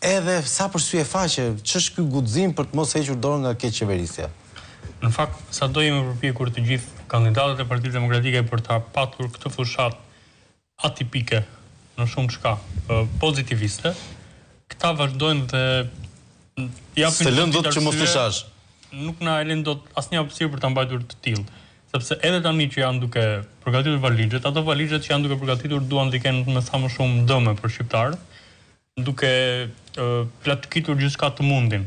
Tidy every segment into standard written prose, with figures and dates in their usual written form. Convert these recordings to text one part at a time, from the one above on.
edhe sa për sy e faqe, ç'është ky guxim për të mos hequr dorë nga keq qeverisja? Në fakt, sado jemi përpjekur të gjithë kandidatët e Partisë Demokratike për ta patur këtë fushat atipike në shumë çka pozitiviste, këta vazhdojnë dhe japin se lën dot që mos të shash. Nuk na e lën dot asnjë hapësirë për ta mbajtur të tillë. Sepse edhe tani që janë duke përgatitur valixhet, ato valixhet që janë duke përgatitur duan të kenë me sa më shumë dëme për shqiptarët, duke plotkitur gjithçka të mundin.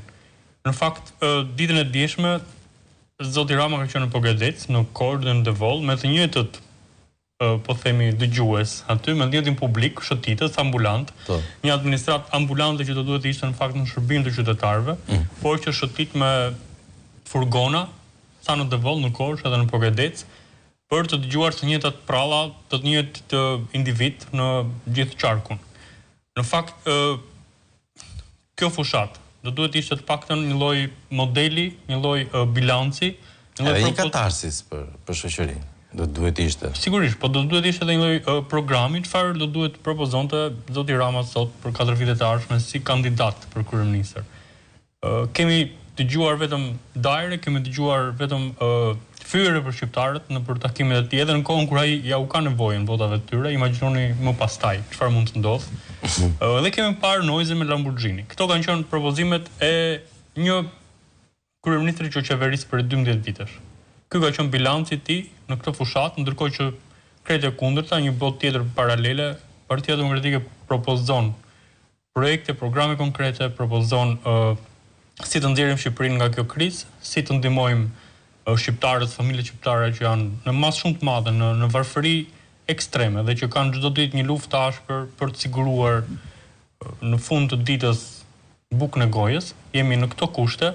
Në fakt, ditën e dieshme Zoti Rama ka qenë në Pogradec, në Kordën dhe Voll, me të njëjtët po themi dëgjues aty, me ndjetin publik, shëtitës, ambulant, një administrat ambulante që do duhet të ishte në fakt në shërbim të qytetarëve, por që shëtit me furgona, sa në Devoll, në Korçë edhe në Pogradec, për të dëgjuar të njëjtat pralla, të njëjtit individ në gjithë qarkun. Në fakt, kjo fushat do duhet ishte të paktën një lloj modeli, një lloj bilanci, edhe një katarsis për shoqërinë. Do duhet ishte. Sigurisht, po do duhet ishte edhe një lloj programi, çfarë do duhet propozonte Zoti Rama sot për 4 vitet e ardhshme si kandidat për kryeministër. Kemi dëgjuar vetëm dajre, kemi dëgjuar vetëm fyere për shqiptarët në për takimet e tij, edhe në kohën kur ai ja u ka nevojën votave të tyre, imagjinoni më pastaj çfarë mund të ndodhë. Dhe kemi parë nojze me Lamborghini. Këto kanë qenë propozimet e një kryeministri që qeveris për 12 vitesh. Ky ka qenë bilanci i tij në këtë fushat, ndërkohë që krejt e kundërta, një botë tjetër paralele, Partia Demokratike propozon projekte, programe konkrete, propozon si të nxjerrim Shqipërinë nga kjo krizë, si të ndihmojmë shqiptarët, familjet shqiptare që janë në masë shumë të madhe në varfëri ekstreme dhe që kanë çdo ditë një luftë të ashpër për të siguruar në fund të ditës bukën e gojës. Jemi në këto kushte.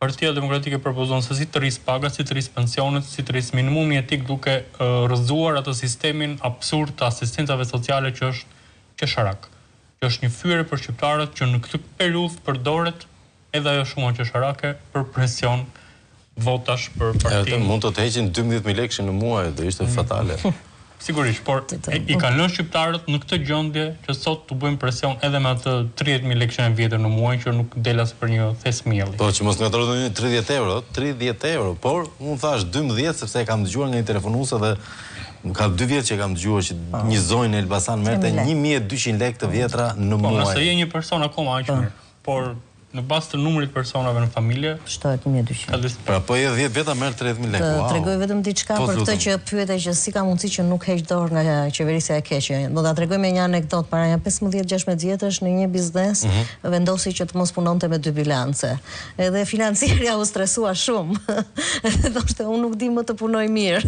Partia Demokratike propozon se si të rrisë paga, si të rrisë pensionet, si të rrisë minimumi etik duke rrëzuar atë sistemin absurd të asistencave sociale që është qesharak. Që është një fyere për shqiptarët që në këtë periudhë përdoret edhe ajo shuma qesharake për presion votash për partinë. Mund të heqin 12.000 lekë në muaj, do ishte fatale. Sigurisht, por i kanë lënë shqiptarët në këtë gjendje që sot të bëjmë presion edhe me atë 30.000 lekë në vjetër në muaj që nuk del as për një thesmjelli. Po që mos ngatrohet 30 euro, 30 euro, por unë thash 12 sepse e kam dëgjuar nga një telefonuese dhe ka 2 vjet që kam dëgjuar që një zonjë në Elbasan merrte 1.200 lekë të vjetra në muaj. Po nëse je një person akoma aq mirë, por në bazë të numrit personave në familje, shtohet 1.200. Pra po e 10 veta merr 30.000 lekë. Wow. Tregoj vetëm diçka për këtë që pyete që si ka mundësi që nuk heq dorë nga qeverisja e keqe. Do ta tregoj me një anekdot. Para një 15-16 vjetësh në një biznes vendosi që të mos punonte me 2 bilance. Edhe financieri u stresua shumë. Thoshte unë nuk di më të punoj mirë.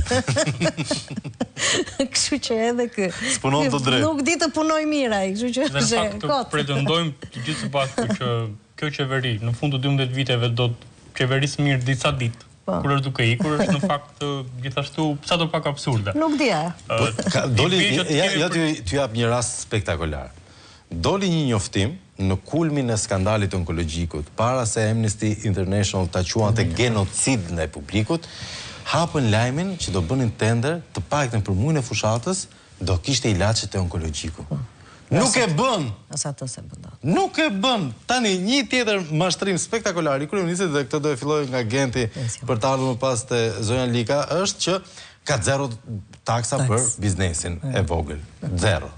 Kështu që edhe ky s'punon të drejt. Nuk di të punoj mirë ai, kështu që në fakt pretendojmë të gjithë së bashku që kjo qeveri në fund të 12 viteve do të qeverisë mirë disa ditë. Kur është duke ikur është në fakt gjithashtu sa do pak absurde. Nuk di. Doli ja t'ju jap një rast spektakolar. Doli një njoftim në kulmin e skandalit onkologjikut, para se Amnesty International ta quante genocid ndaj publikut, hapën lajmin që do bënin tender të paktën për muajin e fushatës do kishte ilaçet e onkologjiku. Nuk e bën. Asa ato se bën. Nuk e bën. Tani një tjetër mashtrim spektakolar i kryeministit dhe këtë do e filloj nga Genti për të ardhur më pas te zonja Lika është që ka 0 taksa për biznesin e vogël. 0.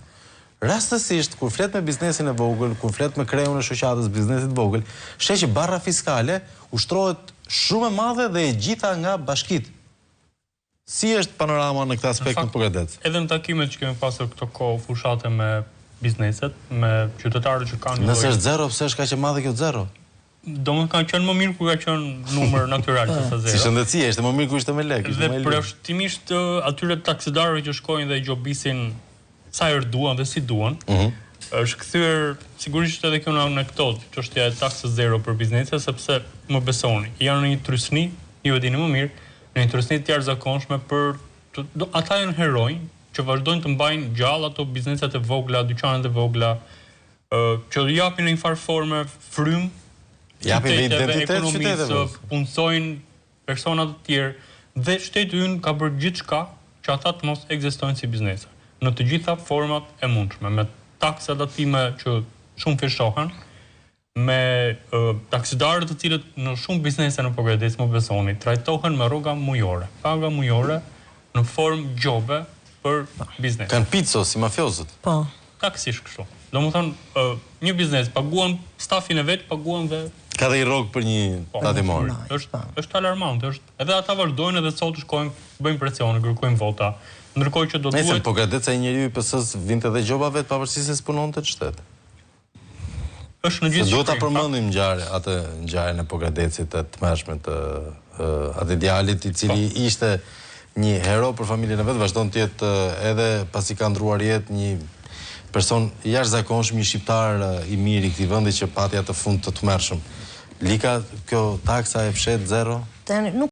Rastësisht kur flet me biznesin e vogël, kur flet me kreun e shoqatës biznesit vogël, sheh që barra fiskale ushtrohet shumë e madhe dhe e gjitha nga bashkitë. Si është panorama në këtë aspekt në Pogradec? Edhe në takimet që kemi pasur këto kohë fushate me bizneset, me qytetarët që kanë... Nëse është 0, pse është kaq e madhe kjo 0? Do më kanë qenë më mirë kur ka qenë numër natyral se 0. Si shëndetësia, ishte më mirë kur ishte me lekë. Dhe përshtimisht atyre taksidarëve që shkojnë dhe gjobisin sa herë duan dhe si duan, është kthyer sigurisht edhe kjo në anekdot, çështja e taksës 0 për bizneset, sepse më besoni, janë në një trysni, ju e dini më mirë, në një trysni të jashtëzakonshme për ata janë heronj që vazhdojnë të mbajnë gjallë ato bizneset e vogla, dyqanet e vogla, që japin në një farë forme frym qyteteve, ekonomisë, punësojnë persona të tjerë, dhe shteti ynë ka bërë gjithçka që ata të mos ekzistojnë si biznese, në të gjitha format e mundshme, me taksat atime që shumë fishohen, me taksidarët të cilët në shumë biznese në Pogradec, më besoni, trajtohen me rroga mujore. Paga mujore në formë gjobe për biznes. Kanë pico si mafiozët. Po. Taksisht kështu. Domethënë, një biznes paguan stafin e vet, paguan dhe ka dhe i rrogë për një tatimor. Është alarmant, edhe ata vazhdojnë edhe sot shkojnë, bëjnë presione, kërkojnë vota. Ndërkohë që do duhet. Nëse Pogradeca i njeriu i PS-s vinte dhe gjoba vet pavarësisht se punonte në shtet. Është në gjithë. Duhet ta përmendim atë ngjarjen e Pogradecit të tmerrshme të atë djalit i cili ishte një hero për familjen e vet, vazhdon të jetë edhe pasi ka ndruar jetë një person jashtëzakonshëm, një shqiptar i mirë i këtij vendi që pati atë fund të tmerrshëm. Lika, kjo taksa e fshet zero? Nuk